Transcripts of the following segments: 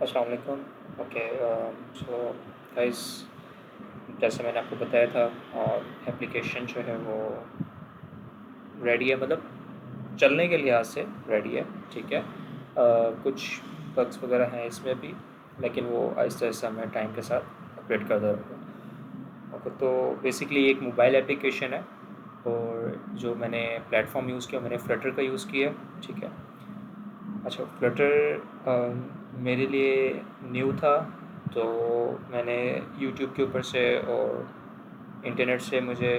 अस्सलाम वालेकुम। Okay. So guys, जैसे मैंने आपको बताया था, और एप्लीकेशन जो है वो रेडी है, मतलब चलने के लिहाज से रेडी है। ठीक है। कुछ बग्स वगैरह हैं इसमें भी, लेकिन वो आहिस्ता आहिस्ता मैं टाइम के साथ अपडेट करता रहूँगा। ओके, तो बेसिकली एक मोबाइल एप्लीकेशन है, और जो मैंने प्लेटफॉर्म यूज़ किया, मैंने फ्लटर का यूज़ किया। ठीक है। अच्छा, फ्लटर मेरे लिए न्यू था, तो मैंने यूट्यूब के ऊपर से और इंटरनेट से मुझे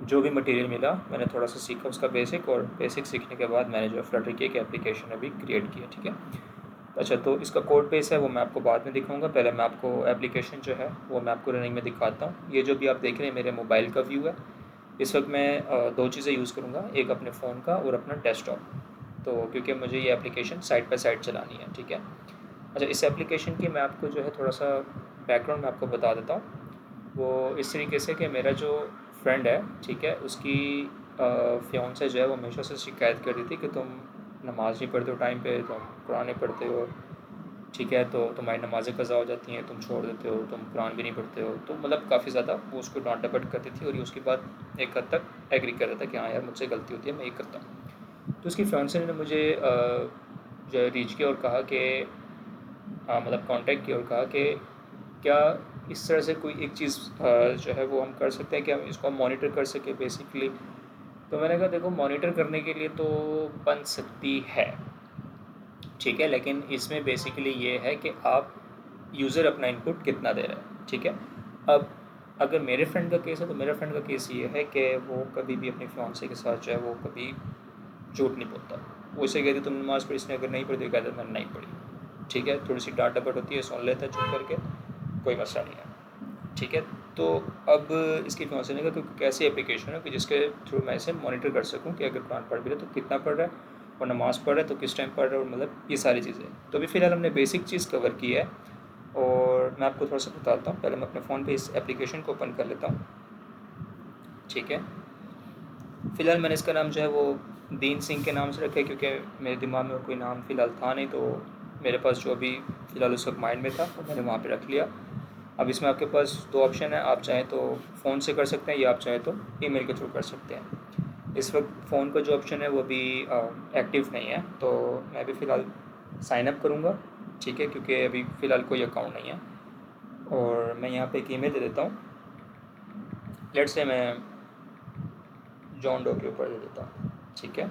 जो भी मटेरियल मिला, मैंने थोड़ा सा सीखा उसका बेसिक, और बेसिक सीखने के बाद मैंने जो फ्लटर की एक एप्लीकेशन अभी क्रिएट किया। ठीक है। अच्छा, तो इसका कोड बेस है वो मैं आपको बाद में दिखाऊंगा। पहले मैं आपको एप्लीकेशन जो है वो मैं आपको रनिंग में दिखाता हूँ। ये जो भी आप देख रहे हैं मेरे मोबाइल का व्यू है। इस वक्त मैं दो चीज़ें यूज़ करूँगा, एक अपने फ़ोन का और अपना डेस्कटॉप। तो क्योंकि मुझे ये एप्लीकेशन साइड बाय साइड चलानी है। ठीक है। अच्छा, इस एप्लीकेशन की मैं आपको जो है थोड़ा सा बैकग्राउंड मैं आपको बता देता हूँ। वो इस तरीके से कि मेरा जो फ्रेंड है, ठीक है, उसकी फियांसे जो है वो हमेशा से शिकायत कर रही थी कि तुम नमाज़ नहीं पढ़ते हो टाइम पे, तुम कुरान नहीं पढ़ते हो। ठीक है, तो तुम्हारी नमाज़ें कज़ा हो जाती हैं, तुम छोड़ देते हो, तुम कुरान भी नहीं पढ़ते हो। तो मतलब काफ़ी ज़्यादा वो उसको डांट डपट करती थी, और ये उसकी बात एक हद तक एग्री कर रहा था कि हाँ यार, मुझसे गलती होती है, मैं ये करता हूँ। तो उसकी फियांसे ने मुझे जो है रीच किया और कहा कि मतलब कांटेक्ट किया और कहा कि क्या इस तरह से कोई एक चीज़ जो है वो हम कर सकते हैं कि हम इसको मॉनिटर कर सकें बेसिकली। तो मैंने कहा देखो, मॉनिटर करने के लिए तो बन सकती है, ठीक है, लेकिन इसमें बेसिकली ये है कि आप यूज़र अपना इनपुट कितना दे रहा है। ठीक है। अब अगर मेरे फ्रेंड का केस है, तो मेरे फ्रेंड का केस ये है कि वो कभी भी अपनी फियांसे के साथ जो है वो कभी झूठ नहीं बोलता। वो इसे कहती तुम नमाज़ पढ़ी, इसने अगर नहीं पढ़ी तो कहता मैंने नहीं पढ़ी। ठीक है, थोड़ी सी डांट डपट होती है, सुन लेता है चुप करके, कोई मसला नहीं है। ठीक है। तो अब इसकी फियांसे ने कहा कि कैसी एप्लीकेशन है कि जिसके थ्रू मैं इसे मॉनिटर कर सकूं कि अगर कुरान पढ़ भी रहा है तो कितना पढ़ रहा है, और नमाज़ पढ़ रहा है तो किस टाइम पढ़ रहा है, और मतलब ये सारी चीज़ें। तो अभी फ़िलहाल हमने बेसिक चीज़ कवर की है, और मैं आपको थोड़ा सा बताता हूँ। पहले मैं अपने फ़ोन पे इस एप्लीकेशन को ओपन कर लेता हूँ। ठीक है। फ़िलहाल मैंने इसका नाम जो है वो दीन सिंह के नाम से रखा है, क्योंकि मेरे दिमाग में कोई नाम फ़िलहाल था नहीं, तो मेरे पास जो अभी फ़िलहाल उस वक्त माइंड में था वो मैंने वहाँ पे रख लिया। अब इसमें आपके पास दो ऑप्शन है, आप चाहें तो फ़ोन से कर सकते हैं, या आप चाहें तो ईमेल के थ्रू कर सकते हैं। इस वक्त फ़ोन का जो ऑप्शन है वो भी एक्टिव नहीं है, तो मैं भी फ़िलहाल साइन अप करूँगा। ठीक है, क्योंकि अभी फ़िलहाल कोई अकाउंट नहीं है, और मैं यहाँ पे एक ईमेल दे देता हूँ। लेट्स से मैं जॉन डो के ऊपर दे देता हूँ। ठीक है,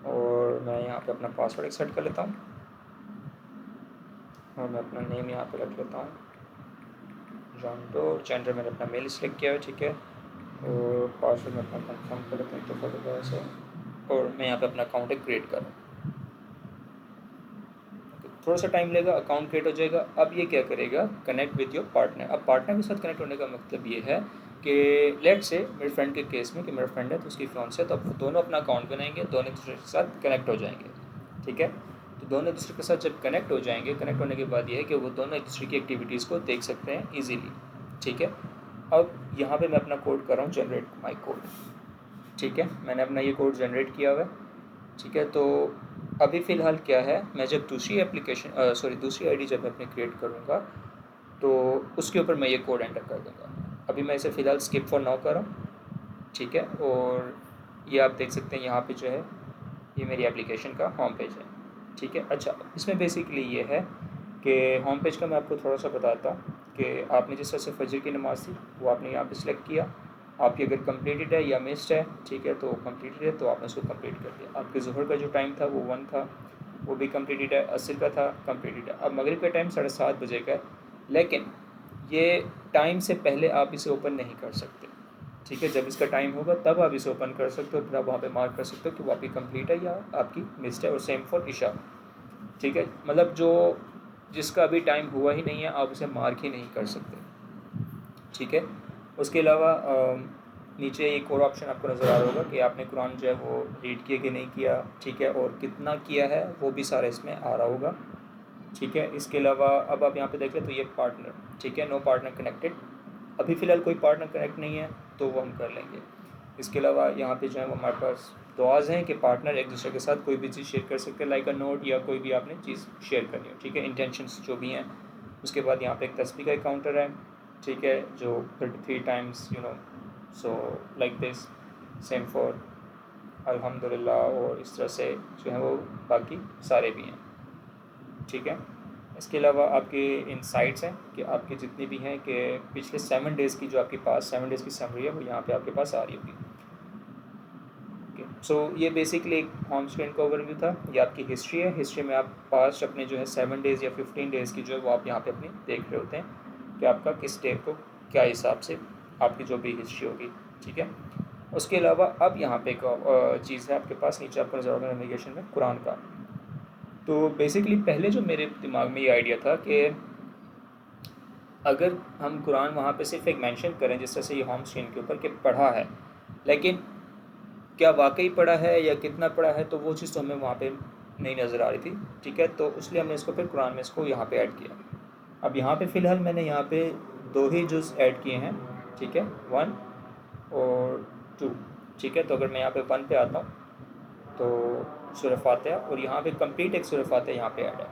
और मैं यहाँ पे अपना पासवर्ड सेट कर लेता हूँ, और मैं अपना नेम यहाँ पे रख लेता हूँ जॉन डो। जेंडर मैंने अपना मेल सेलेक्ट किया है। ठीक है, और पासवर्ड मैं अपना कंफर्म कर लेता हूँ तो वगैरह से, और मैं यहाँ पे अपना अकाउंट क्रिएट कर रहा हूँ। थोड़ा सा टाइम लेगा, अकाउंट क्रिएट हो जाएगा। अब ये क्या करेगा, कनेक्ट विद योर पार्टनर। अब पार्टनर के साथ कनेक्ट होने का मतलब ये है कि लेट से मेरे फ्रेंड के केस में कि मेरा फ्रेंड है तो उसकी फ़ोन से, तो अब दोनों अपना अकाउंट बनाएंगे, दोनों एक दूसरे के साथ कनेक्ट हो जाएंगे। ठीक है। तो दोनों एक दूसरे के साथ जब कनेक्ट हो जाएंगे, कनेक्ट होने के बाद ये है कि वो दोनों एक दूसरे की एक्टिविटीज़ को देख सकते हैं ईजीली। ठीक है। अब यहाँ पे मैं अपना कोड कर रहा हूँ, जनरेट माई कोड। ठीक है, मैंने अपना ये कोड जनरेट किया हुआ है। ठीक है, तो अभी फ़िलहाल क्या है, मैं जब दूसरी एप्लीकेशन दूसरी आईडी जब मैं अपनी क्रिएट करूँगा, तो उसके ऊपर मैं ये कोड एंटर कर दूँगा। अभी मैं इसे फ़िलहाल स्किप फॉर नाउ कर रहा हूँ। ठीक है, और ये आप देख सकते हैं यहाँ पे जो है ये मेरी एप्लीकेशन का होम पेज है। ठीक है। अच्छा, इसमें बेसिकली ये है कि होम पेज का मैं आपको थोड़ा सा बताता हूँ कि आपने जिस तरह से फजर की नमाज़ थी वो आपने यहाँ पे सिलेक्ट किया, आपकी अगर कंप्लीटेड है या मिस्ड है, ठीक है, तो कंप्लीटेड है तो आपने उसको कंप्लीट कर दिया। आपके ज़ोहर का जो टाइम था वो 1 था, वो भी कंप्लीटेड है। असर का था, कंप्लीटेड है। अब मगरिब का टाइम 7:30 बजे का है, लेकिन ये टाइम से पहले आप इसे ओपन नहीं कर सकते। ठीक है, जब इसका टाइम होगा तब आप इसे ओपन कर सकते हो, फिर आप वहाँ पे मार्क कर सकते हो कि वो आपकी कंप्लीट है या आपकी मिस्ड है, और सेम फॉर इशा। ठीक है, मतलब जो जिसका अभी टाइम हुआ ही नहीं है आप उसे मार्क ही नहीं कर सकते। ठीक है। उसके अलावा नीचे एक और ऑप्शन आपको नज़र आ रहा होगा कि आपने कुरान जो है वो रीड किया कि नहीं किया। ठीक है, और कितना किया है वो भी सारा इसमें आ रहा होगा। ठीक है, इसके अलावा अब आप यहाँ पे देख लें तो ये पार्टनर, ठीक है, नो पार्टनर कनेक्टेड। अभी फ़िलहाल कोई पार्टनर कनेक्ट नहीं है, तो वो हम कर लेंगे। इसके अलावा यहाँ पे जो है वो हमारे पास दुआज़ हैं कि पार्टनर एक दूसरे के साथ कोई भी चीज़ शेयर कर सकते हैं, लाइक अ नोट या कोई भी आपने चीज़ शेयर करनी हो, ठीक है, इंटेंशंस जो भी हैं। उसके बाद यहाँ पे एक तस्बीह का काउंटर है, ठीक है, जो 33 times so like this, same for अल्हम्दुलिल्लाह, और इस तरह से जो है वो बाकी सारे भी हैं, ठीक है। इसके अलावा आपके इनसाइट्स हैं कि आपके जितने भी हैं कि पिछले 7 डेज़ की जो आपके पास 7 डेज़ की समरी है वो यहाँ पे आपके पास आ रही होगी। सो ये बेसिकली एक होम स्क्रीन का ओवरव्यू था। ये आपकी हिस्ट्री है। हिस्ट्री में आप पास्ट अपने जो है 7 डेज़ या 15 डेज़ की जो है वो आप यहाँ पे अपनी देख रहे होते हैं कि आपका किस डे को क्या हिसाब से आपकी जो भी हिस्ट्री होगी, ठीक है। उसके अलावा अब यहाँ पे एक चीज़ है आपके पास, नीचे आपको नज़र होगा नेविगेशन में कुरान का। तो बेसिकली पहले जो मेरे दिमाग में ये आइडिया था कि अगर हम कुरान वहाँ पे सिर्फ एक मेंशन करें जिस तरह से ये होम स्क्रीन के ऊपर कि पढ़ा है, लेकिन क्या वाकई पढ़ा है या कितना पढ़ा है, तो वो चीज़ तो हमें वहाँ पे नहीं नज़र आ रही थी, ठीक है। तो इसलिए हमने इसको फिर कुरान में इसको यहाँ पे ऐड किया। अब यहाँ पे फ़िलहाल मैंने यहाँ पे 2 ही जुज़ ऐड किए हैं, ठीक है, 1 और 2, ठीक है। तो अगर मैं यहाँ पे 1 पे आता हूँ तो सूरह फातिहा, और यहाँ पे कंप्लीट एक सूरह फातिहा यहाँ पे ऐड है,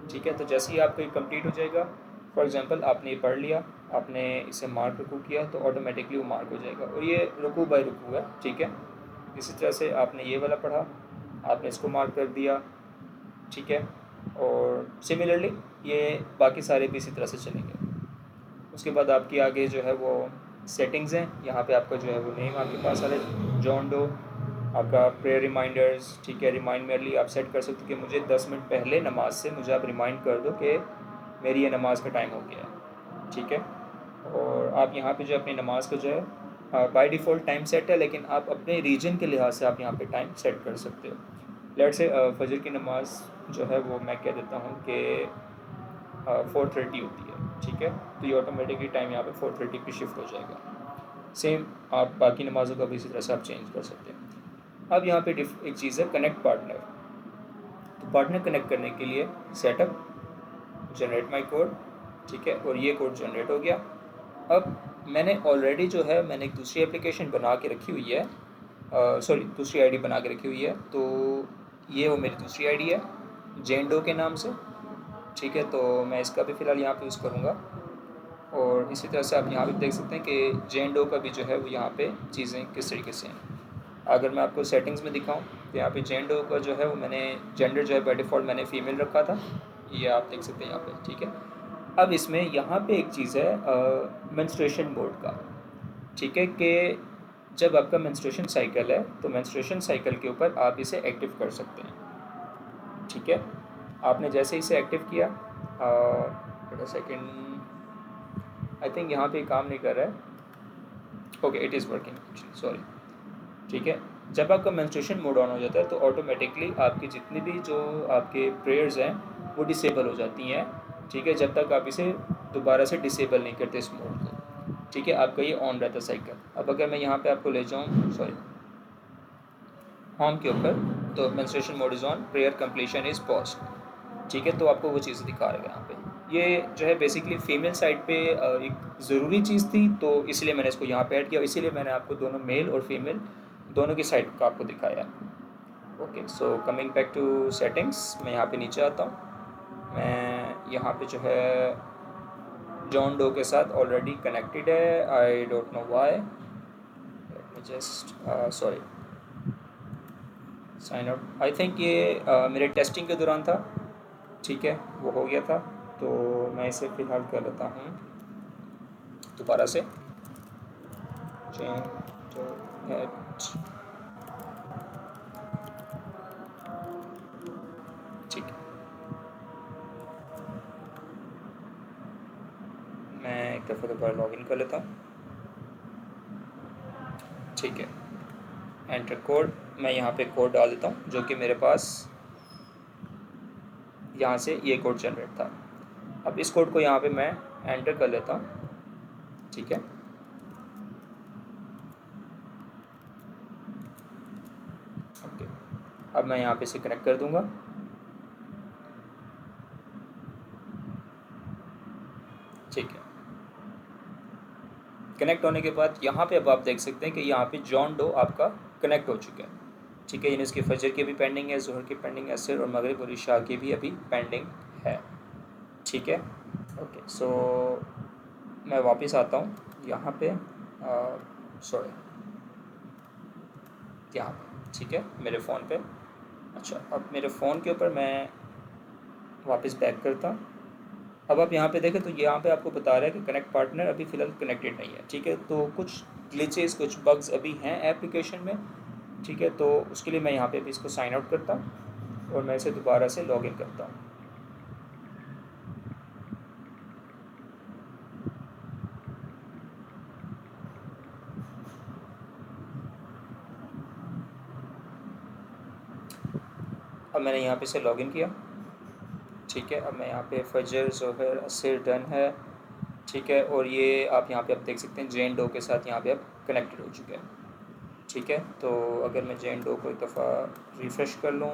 ठीक है। तो जैसे ही आपका ये कंप्लीट हो जाएगा, फॉर एग्जांपल आपने ये पढ़ लिया, आपने इसे मार्क रुकू किया, तो ऑटोमेटिकली वो मार्क हो जाएगा, और ये रुकू बाय रुकू है, ठीक है। इसी तरह से आपने ये वाला पढ़ा, आपने इसको मार्क कर दिया, ठीक है, और सिमिलरली ये बाकी सारे भी इसी तरह से चलेंगे। उसके बाद आपकी आगे जो है वो सेटिंग्स हैं। यहाँ पे आपका जो है वो नेम आपके पास आ रहा है, जॉन डो, आपका प्रेयर रिमाइंडर्स, ठीक है, रिमाइंड मेरली आप सेट कर सकते हो कि मुझे 10 मिनट पहले नमाज से मुझे आप रिमाइंड कर दो कि मेरी ये नमाज का टाइम हो गया है, ठीक है। और आप यहाँ पे जो अपनी नमाज का जो है बाय डिफ़ॉल्ट टाइम सेट है, लेकिन आप अपने रीजन के लिहाज से आप यहाँ पे टाइम सेट कर सकते हो। लेट्स से फजर की नमाज जो है वो मैं कह देता हूँ कि 4:30 होती है, ठीक है। तो ये ऑटोमेटिकली टाइम यहाँ पे 4:30 पे शिफ्ट हो जाएगा। सेम आप बाकी नमाज़ों का भी इसी तरह से आप चेंज कर सकते हैं। अब यहाँ पे एक चीज़ है कनेक्ट पार्टनर। तो पार्टनर कनेक्ट करने के लिए सेटअप, जनरेट माई कोड, ठीक है, और ये कोड जनरेट हो गया। अब मैंने ऑलरेडी जो है मैंने एक दूसरी एप्लीकेशन बना के रखी हुई है, सॉरी दूसरी आईडी बना के रखी हुई है। तो ये वो मेरी दूसरी आईडी है जेंडो के नाम से, ठीक है। तो मैं इसका भी फ़िलहाल यहाँ पे यूज़ करूँगा, और इसी तरह से आप यहाँ पे देख सकते हैं कि जेंडो का भी जो है वो यहाँ पे चीज़ें किस तरीके से हैं। अगर मैं आपको सेटिंग्स में दिखाऊँ तो यहाँ पे जेंडो का जो है वो मैंने जेंडर जो है बाय डिफ़ॉल्ट मैंने फ़ीमेल रखा था, ये आप देख सकते हैं यहाँ पे, ठीक है। अब इसमें यहाँ पे एक चीज़ है मेंस्ट्रुएशन मोड का, ठीक है, कि जब आपका मेंस्ट्रुएशन साइकिल है तो मेंस्ट्रुएशन साइकिल के ऊपर आप इसे एक्टिव कर सकते हैं, ठीक है। आपने जैसे इसे एक्टिव किया, सेकेंड, आई थिंक यहाँ पे काम नहीं कर रहा है, okay it is working, sorry, ठीक है। जब आपका मेंस्ट्रुएशन मोड ऑन हो जाता है तो ऑटोमेटिकली आपकी जितनी भी जो आपके प्रेयर्स हैं वो डिसेबल हो जाती हैं, ठीक है, जब तक आप इसे दोबारा से डिसेबल नहीं करते इस मोड को, ठीक है। आपका ये ऑन रहता है साइकिल। अब अगर मैं यहाँ पे आपको ले जाऊँ, सॉरी, होम के ऊपर, तो menstruation mode is on, prayer completion is pause, ठीक है। तो आपको वो चीज़ दिखा रहा है यहाँ पे। ये जो है बेसिकली फीमेल साइड पे एक ज़रूरी चीज़ थी, तो इसलिए मैंने इसको यहाँ पे ऐड किया, इसीलिए मैंने आपको दोनों मेल और फीमेल दोनों की साइड का आपको दिखाया। Okay, so coming back to settings, मैं यहाँ पे नीचे आता हूँ। मैं यहाँ पे जो है जॉन डो के साथ ऑलरेडी कनेक्टेड है, I don't know why, let me just sorry sine out. I think ये मेरे टेस्टिंग के दौरान था, ठीक है, वो हो गया था। तो मैं इसे फ़िलहाल कर लेता हूँ दोबारा से, चेंज टू हेड, ठीक है। मैं एक दफ़ा दोबारा लॉगिन कर लेता हूँ, ठीक है। एंटर कोड, मैं यहाँ पे कोड डाल देता हूँ जो कि मेरे पास यहाँ से ये कोड जनरेट था। अब इस कोड को यहाँ पे मैं एंटर कर लेता हूँ, ठीक है। ओके, अब मैं यहाँ पे इसे कनेक्ट कर दूँगा, ठीक है। कनेक्ट होने के बाद यहाँ पे अब आप देख सकते हैं कि यहाँ पे जॉन डो आपका कनेक्ट हो चुका है, ठीक है, यानी उसकी फजर की भी पेंडिंग है, ज़ोहर की पेंडिंग है, असर और मगरिब और इशा की भी अभी पेंडिंग है। ठीक है, ओके। सो मैं वापस आता हूँ यहाँ पे, सॉरी यहाँ पे, ठीक है, मेरे फ़ोन पे। अच्छा, अब मेरे फ़ोन के ऊपर मैं वापस बैक करता हूँ। अब आप यहाँ पे देखें तो यहाँ पे आपको बता रहा है कि कनेक्ट पार्टनर अभी फ़िलहाल कनेक्टेड नहीं है। ठीक है, तो कुछ ग्लिचेस, कुछ बग्स अभी हैं एप्लीकेशन में। ठीक है, तो उसके लिए मैं यहाँ पे भी इसको साइन आउट करता हूँ और मैं इसे दोबारा से लॉग इन करता हूँ। अब मैंने यहाँ पे से लॉग इन किया। ठीक है, अब मैं यहाँ पे फजर, ज़ोहर, असर डन है। ठीक है, और ये आप यहाँ पे आप देख सकते हैं जेन डो के साथ यहाँ पे आप कनेक्टेड हो चुके हैं। ठीक है, तो अगर मैं जेन डो को एक दफ़ा रिफ़्रेश कर लूँ,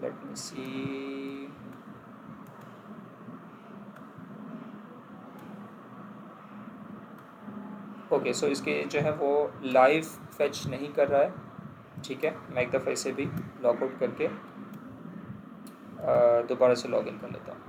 लेट मी सी, ओके। सो इसके जो है वो लाइव फैच नहीं कर रहा है। ठीक है, मैं एक दफ़ा इसे भी लॉग आउट करके दोबारा से लॉग इन कर लेता हूँ।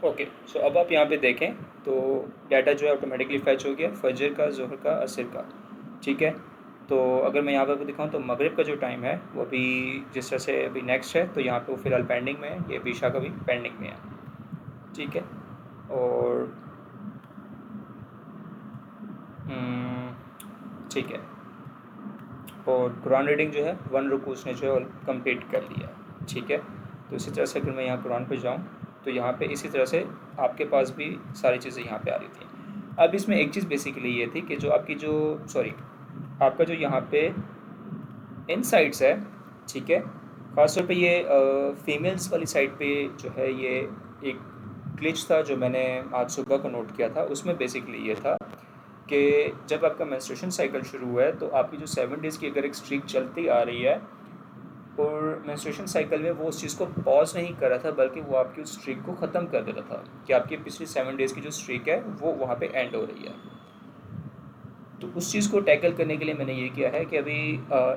ओके, सो अब आप यहाँ पे देखें तो डाटा जो है ऑटोमेटिकली फैच हो गया, फजर का, ज़ोहर का, असर का। ठीक है, तो अगर मैं यहाँ पे आपको दिखाऊँ तो मगरिब का जो टाइम है वो अभी जिस तरह से अभी नेक्स्ट है, तो यहाँ पे वो फ़िलहाल पेंडिंग में है, ये बीशा का भी पेंडिंग में है। ठीक है, और ठीक है, और कुरान रीडिंग जो है 1 रुकू उसने जो है कंप्लीट कर लिया है। ठीक है, तो इसी तरह से अगर मैं यहाँ कुरान पे जाऊँ तो यहाँ पे इसी तरह से आपके पास भी सारी चीज़ें यहाँ पे आ रही थी। अब इसमें एक चीज़ बेसिकली ये थी कि जो आपकी जो, सॉरी, आपका जो यहाँ पे इनसाइट्स है, ठीक है, ख़ासतौर पे ये फीमेल्स वाली साइड पे जो है ये एक ग्लिच था जो मैंने आज सुबह को नोट किया था। उसमें बेसिकली ये था कि जब आपका मेंस्ट्रुएशन साइकिल शुरू हुआ है तो आपकी जो 7 डेज़ की अगर एक स्ट्रीक चलती आ रही है और मेंस्ट्रुएशन साइकिल में वो उस चीज़ को पॉज नहीं कर रहा था, बल्कि वो आपकी उस स्ट्रीक को ख़त्म कर देता था कि आपकी पिछली 7 डेज़ की जो स्ट्रीक है वो वहाँ पे एंड हो रही है। तो उस चीज़ को टैकल करने के लिए मैंने ये किया है कि अभी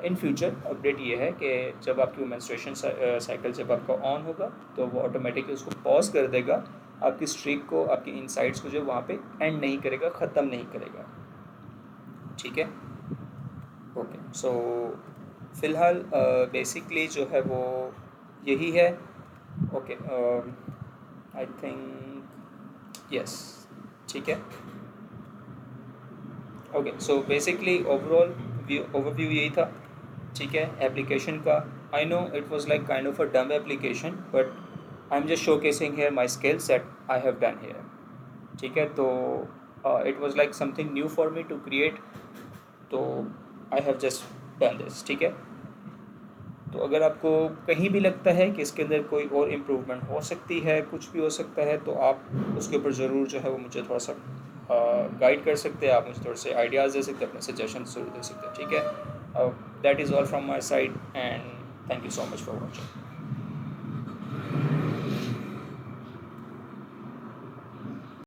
इन फ्यूचर अपडेट ये है कि जब आपकी वो मेंस्ट्रुएशन साइकिल जब आपका ऑन होगा तो वो ऑटोमेटिकली उसको पॉज कर देगा, आपकी स्ट्रीक को, आपकी इनसाइड्स को जो वहाँ पे एंड नहीं करेगा, ख़त्म नहीं करेगा। ठीक है, ओके। सो फ़िलहाल बेसिकली जो है वो यही है। ओके, आई थिंक यस, ठीक है, okay. So basically overall overview यही था। ठीक है, एप्लीकेशन का। I know it was like kind of a dumb application, but I am just showcasing here my skills that I have done here. ठीक है, तो it was like something new for me to create, तो I have just done this. ठीक है, तो अगर आपको कहीं भी लगता है कि इसके अंदर कोई और इम्प्रूवमेंट हो सकती है, कुछ भी हो सकता है, तो आप उसके ऊपर ज़रूर जो है वो मुझे थोड़ा सा गाइड कर सकते हैं, आप मुझे थोड़े से आइडियाज़ दे सकते हैं, अपने सजेशन ज़रूर दे सकते हैं। ठीक है, that is all from my side and thank you so much for watching.